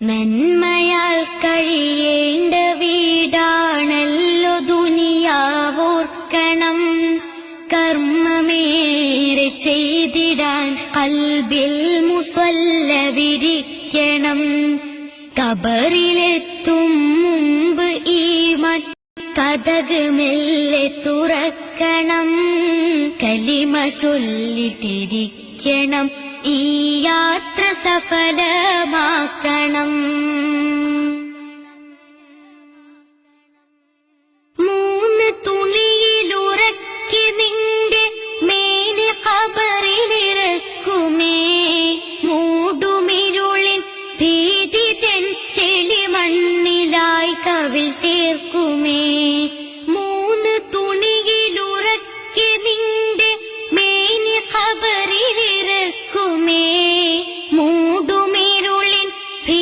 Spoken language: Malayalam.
നന്മയാൽ കഴിയേണ്ട വീടാണല്ലോ ദുനിയാവോർക്കണം. കർമ്മമേറെ ചെയ്തിടാൻ കൽബിൽ മുസല്ല വിരിക്കണം. കബറിലെത്തും മുമ്പ് ഈമാൻ കതക് മെല്ലെ തുറക്കണം. കലിമ ചൊല്ലിത്തിരിക്കണം. ഈ യാത്ര സഫലമാക്കണം. മൂന്ന് തുണിയിലുറക്കി നിന്റെ മേനി ഖബറിലിറക്കുമേ. മൂടുമിരുളിൻ ഭീതി തെൻ ചെളി മണ്ണിലായി കവിൽ ചേർക്കുമേ.